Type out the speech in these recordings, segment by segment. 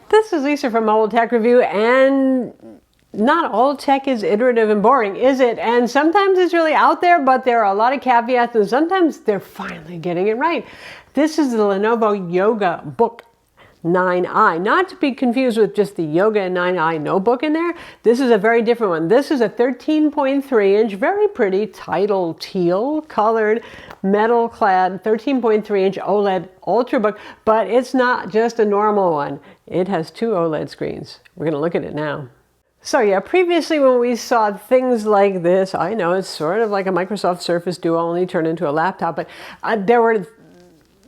This is Lisa from MobileTechReview, and not all tech is iterative and boring, is it? And sometimes it's really out there, but there are a lot of caveats, and sometimes they're finally getting it right. This is the Lenovo Yoga Book 9i, not to be confused with just the Yoga 9i notebook in there. This is a very different one. This is a 13.3-inch, very pretty tidal teal colored, metal clad 13.3-inch OLED Ultrabook, but it's not just a normal one. It has two OLED screens. We're going to look at it now. So yeah, previously when we saw things like this, I know it's sort of like a Microsoft Surface Duo only turned into a laptop, but there were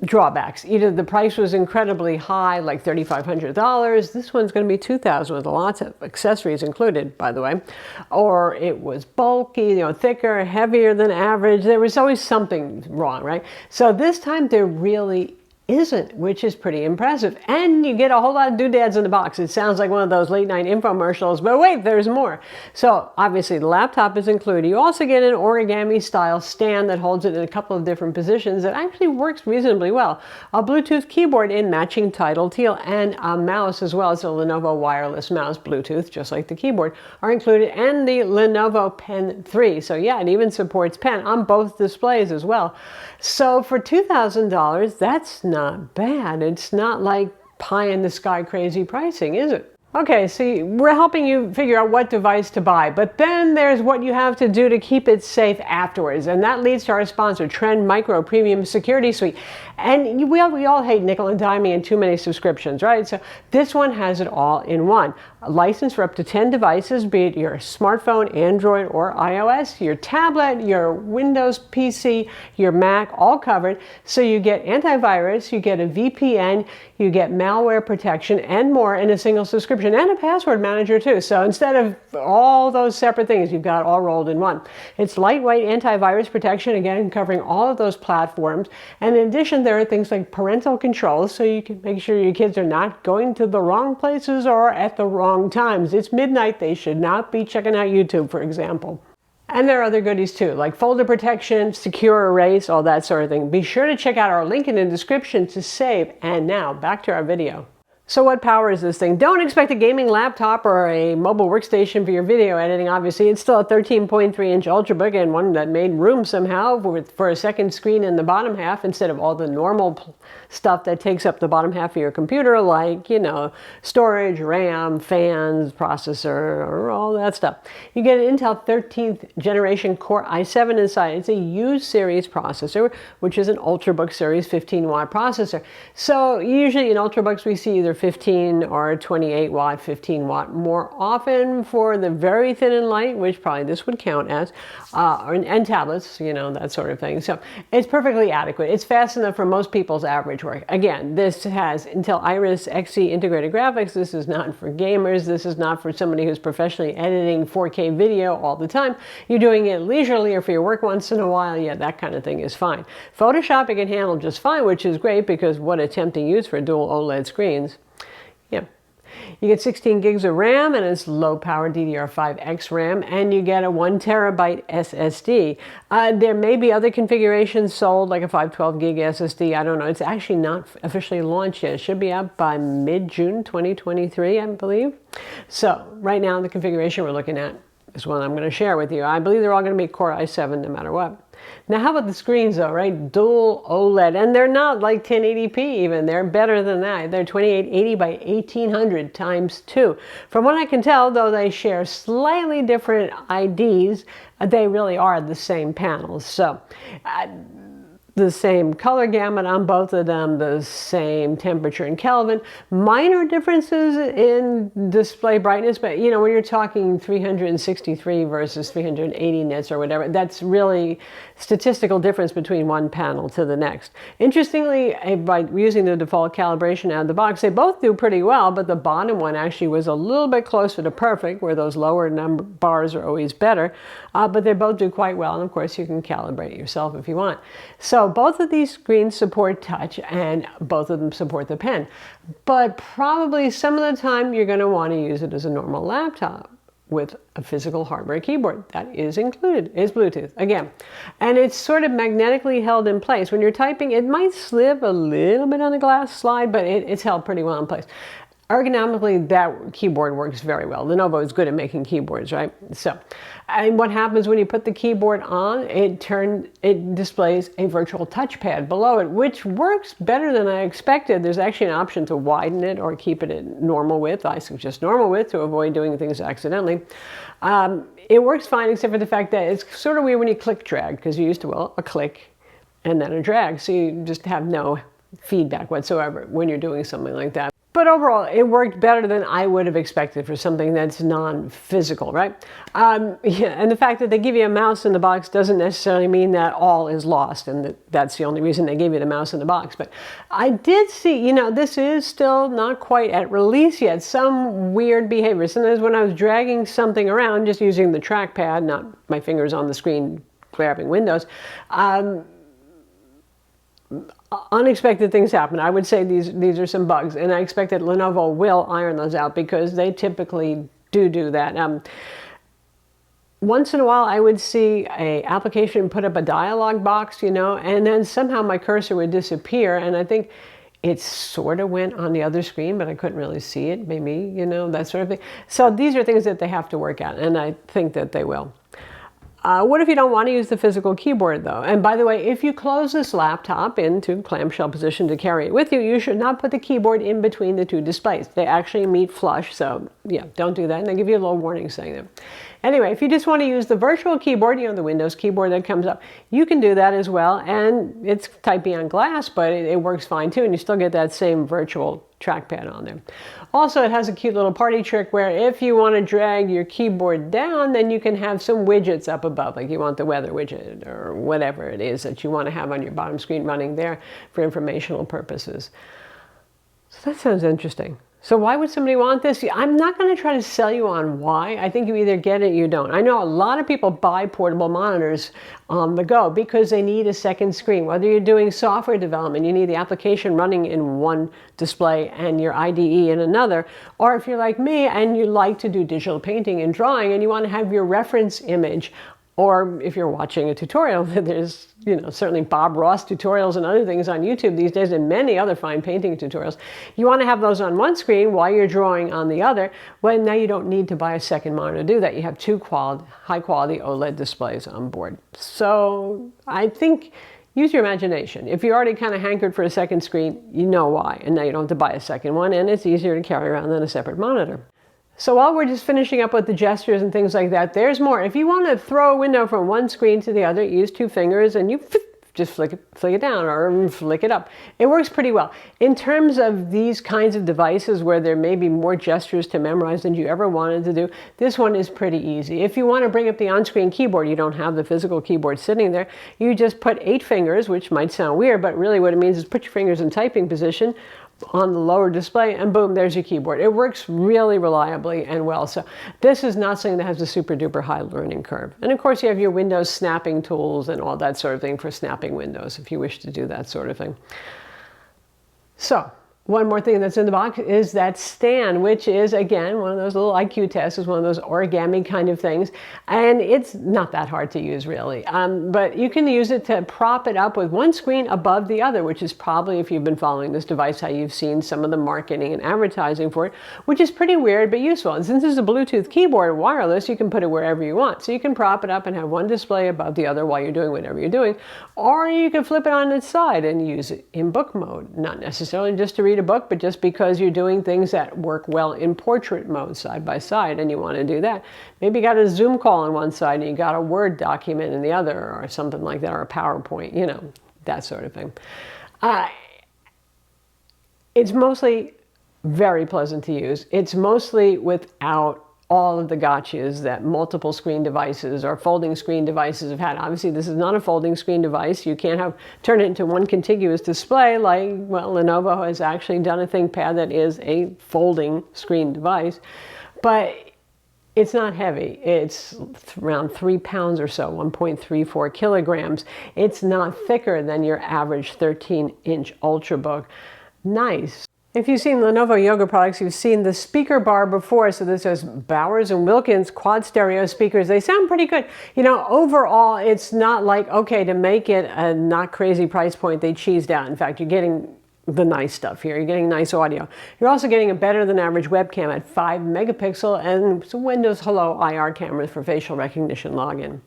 drawbacks. Either the price was incredibly high, like $3,500. This one's going to be $2,000 with lots of accessories included, by the way. Or it was bulky, thicker, heavier than average. There was always something wrong, right? So this time there really isn't, which is pretty impressive. And you get a whole lot of doodads in the box. It sounds like one of those late night infomercials, but wait, there's more. So obviously the laptop is included. You also get an origami style stand that holds it in a couple of different positions that actually works reasonably well. A Bluetooth keyboard in matching tidal teal and a mouse as well as a Lenovo wireless mouse, Bluetooth, just like the keyboard, are included, and the Lenovo Pen 3. So yeah, it even supports pen on both displays as well. So for $2,000, that's not bad. It's not like pie in the sky crazy pricing, is it? Okay, so we're helping you figure out what device to buy, but then there's what you have to do to keep it safe afterwards, and that leads to our sponsor, Trend Micro Premium Security Suite. And we all hate nickel and diming and too many subscriptions, right? So this one has it all in one. A license for up to 10 devices, be it your smartphone, Android, or iOS, your tablet, your Windows PC, your Mac, all covered. So you get antivirus, you get a VPN, you get malware protection, and more in a single subscription, and a password manager too. So instead of all those separate things, you've got all rolled in one. It's lightweight antivirus protection, again, covering all of those platforms. And in addition, there are things like parental controls, so you can make sure your kids are not going to the wrong places or at the wrong times. It's midnight, they should not be checking out YouTube, for example. And there are other goodies too, like folder protection, secure erase, all that sort of thing. Be sure to check out our link in the description to save. And now, back to our video. So what powers this thing? Don't expect a gaming laptop or a mobile workstation for your video editing, obviously. It's still a 13.3-inch Ultrabook, and one that made room somehow for a second screen in the bottom half instead of all the normal stuff that takes up the bottom half of your computer, like, storage, RAM, fans, processor, or all that stuff. You get an Intel 13th generation Core i7 inside. It's a U series processor, which is an Ultrabook series 15-watt processor. So usually in Ultrabooks we see either 15 or 28 watt, 15 watt more often for the very thin and light, which probably this would count as, and tablets, that sort of thing. So it's perfectly adequate. It's fast enough for most people's average work. Again, this has Intel Iris Xe integrated graphics. This is not for gamers. This is not for somebody who's professionally editing 4K video all the time. You're doing it leisurely or for your work once in a while. Yeah, that kind of thing is fine. Photoshop it can handle just fine, which is great because what a tempting use for dual OLED screens. Yeah. You get 16 gigs of RAM, and it's low-power DDR5X RAM, and you get a 1 terabyte SSD. There may be other configurations sold, like a 512 gig SSD. I don't know. It's actually not officially launched yet. It should be out by mid-June 2023, I believe. So right now, the configuration we're looking at is one I'm going to share with you. I believe they're all going to be Core i7 no matter what. Now, how about the screens though, right? Dual OLED, and they're not like 1080p even. They're better than that. They're 2880 by 1800 times 2. From what I can tell, though they share slightly different IDs, they really are the same panels. So the same color gamut on both of them, the same temperature in Kelvin, minor differences in display brightness, but when you're talking 363 versus 380 nits or whatever, that's really statistical difference between one panel to the next. Interestingly, by using the default calibration out of the box, they both do pretty well, but the bottom one actually was a little bit closer to perfect, where those lower number bars are always better, but they both do quite well, and of course you can calibrate yourself if you want. So both of these screens support touch, and both of them support the pen. But probably some of the time you're going to want to use it as a normal laptop. with a physical hardware keyboard. That is included, is Bluetooth, again. And it's sort of magnetically held in place. When you're typing, it might slip a little bit on the glass slide, but it's held pretty well in place. Ergonomically, that keyboard works very well. Lenovo is good at making keyboards, right? So, and what happens when you put the keyboard on, it displays a virtual touchpad below it, which works better than I expected. There's actually an option to widen it or keep it at normal width. I suggest normal width to avoid doing things accidentally. It works fine, except for the fact that it's sort of weird when you click drag, because you're used to, well, a click and then a drag. So you just have no feedback whatsoever when you're doing something like that. But overall, it worked better than I would have expected for something that's non-physical, right? Yeah, and the fact that they give you a mouse in the box doesn't necessarily mean that all is lost, and that's the only reason they gave you the mouse in the box. But I did see, you know, this is still not quite at release yet, some weird behavior. Sometimes when I was dragging something around, just using the trackpad, not my fingers on the screen grabbing windows, unexpected things happen. I would say these are some bugs, and I expect that Lenovo will iron those out because they typically do that. Once in a while, I would see an application put up a dialog box, you know, and then somehow my cursor would disappear, and I think it sort of went on the other screen, but I couldn't really see it, maybe, you know, that sort of thing. So these are things that they have to work out, and I think that they will. What if you don't want to use the physical keyboard, though? And by the way, if you close this laptop into clamshell position to carry it with you, you should not put the keyboard in between the two displays. They actually meet flush, so yeah, don't do that. And they give you a little warning saying that. Anyway, if you just want to use the virtual keyboard, you know, the Windows keyboard that comes up, you can do that as well. And it's typing on glass, but it works fine too. And you still get that same virtual trackpad on there. Also, it has a cute little party trick where if you want to drag your keyboard down, then you can have some widgets up above, like you want the weather widget or whatever it is that you want to have on your bottom screen running there for informational purposes. So that sounds interesting. So why would somebody want this? I'm not going to try to sell you on why. I think you either get it or you don't. I know a lot of people buy portable monitors on the go because they need a second screen. Whether you're doing software development, you need the application running in one display and your IDE in another. Or if you're like me and you like to do digital painting and drawing and you want to have your reference image, or if you're watching a tutorial, there's, you know, certainly Bob Ross tutorials and other things on YouTube these days and many other fine painting tutorials. You want to have those on one screen while you're drawing on the other. Well, now you don't need to buy a second monitor to do that. You have two high-quality OLED displays on board. So I think use your imagination. If you already kind of hankered for a second screen, you know why. And now you don't have to buy a second one, and it's easier to carry around than a separate monitor. So while we're just finishing up with the gestures and things like that, there's more. If you want to throw a window from one screen to the other, use two fingers and you just flick it down or flick it up. It works pretty well. In terms of these kinds of devices where there may be more gestures to memorize than you ever wanted to do, this one is pretty easy. If you want to bring up the on-screen keyboard, you don't have the physical keyboard sitting there, you just put 8 fingers, which might sound weird, but really what it means is put your fingers in typing position on the lower display, and boom, there's your keyboard. It works really reliably and well. So this is not something that has a super duper high learning curve. And of course you have your Windows snapping tools and all that sort of thing for snapping windows if you wish to do that sort of thing. So one more thing that's in the box is that stand, which is, again, one of those little IQ tests. It's one of those origami kind of things. And it's not that hard to use, really. But you can use it to prop it up with one screen above the other, which is probably, if you've been following this device, how you've seen some of the marketing and advertising for it, which is pretty weird but useful. And since it's a Bluetooth keyboard, wireless, you can put it wherever you want. So you can prop it up and have one display above the other while you're doing whatever you're doing. Or you can flip it on its side and use it in book mode. Not necessarily just to read a book, but just because you're doing things that work well in portrait mode side by side and you want to do that. Maybe you got a Zoom call on one side and you got a Word document in the other or something like that, or a PowerPoint, you know, that sort of thing. It's mostly very pleasant to use. It's mostly without all of the gotchas that multiple screen devices or folding screen devices have had. Obviously, this is not a folding screen device. You can't turn it into one contiguous display like, well, Lenovo has actually done a ThinkPad that is a folding screen device. But it's not heavy. It's around 3 pounds or so, 1.34 kilograms. It's not thicker than your average 13-inch Ultrabook. Nice. If you've seen Lenovo Yoga products, you've seen the speaker bar before. So this is Bowers and Wilkins quad stereo speakers. They sound pretty good. You know, overall, it's not like, okay, to make it a not crazy price point, they cheesed out. In fact, you're getting the nice stuff here. You're getting nice audio. You're also getting a better than average webcam at 5 megapixel and some Windows Hello IR cameras for facial recognition login.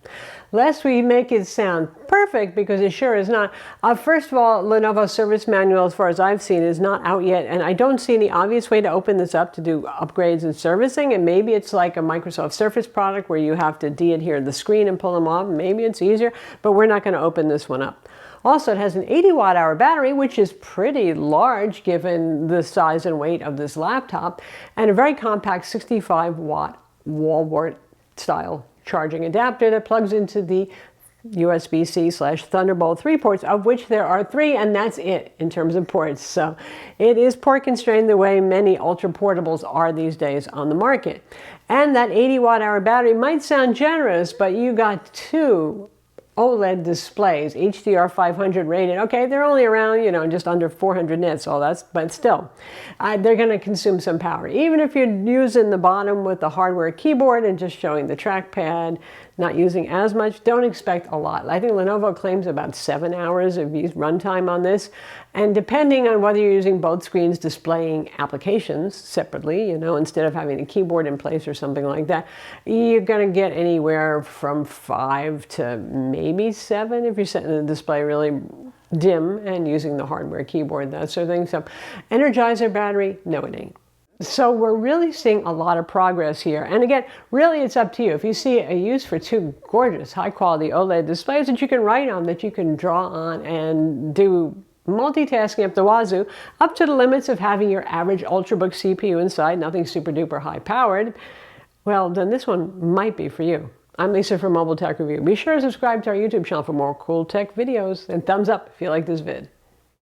Lest we make it sound perfect, because it sure is not. First of all, Lenovo's service manual, as far as I've seen, is not out yet, and I don't see any obvious way to open this up to do upgrades and servicing. And maybe it's like a Microsoft Surface product where you have to de-adhere the screen and pull them off. Maybe it's easier, but we're not going to open this one up. Also, it has an 80 watt-hour battery, which is pretty large given the size and weight of this laptop, and a very compact 65 watt wall wart style charging adapter that plugs into the USB-C/Thunderbolt 3 ports, of which there are 3, and that's it in terms of ports. So it is port constrained the way many ultra portables are these days on the market. And that 80 watt-hour battery might sound generous, but you got 2 OLED displays, HDR 500 rated. Okay, they're only around, you know, just under 400 nits, but still, they're going to consume some power. Even if you're using the bottom with the hardware keyboard and just showing the trackpad, not using as much, don't expect a lot. I think Lenovo claims about 7 hours of runtime on this. And depending on whether you're using both screens displaying applications separately, you know, instead of having a keyboard in place or something like that, you're going to get anywhere from 5 to maybe 7 if you're setting the display really dim and using the hardware keyboard, that sort of thing. So Energizer battery, no it ain't. So we're really seeing a lot of progress here. And again, really it's up to you. If you see a use for 2 gorgeous high quality OLED displays that you can write on, that you can draw on and do multitasking up the wazoo, up to the limits of having your average Ultrabook CPU inside, nothing super duper high powered, well, then this one might be for you. I'm Lisa from Mobile Tech Review. Be sure to subscribe to our YouTube channel for more cool tech videos, and thumbs up if you like this vid.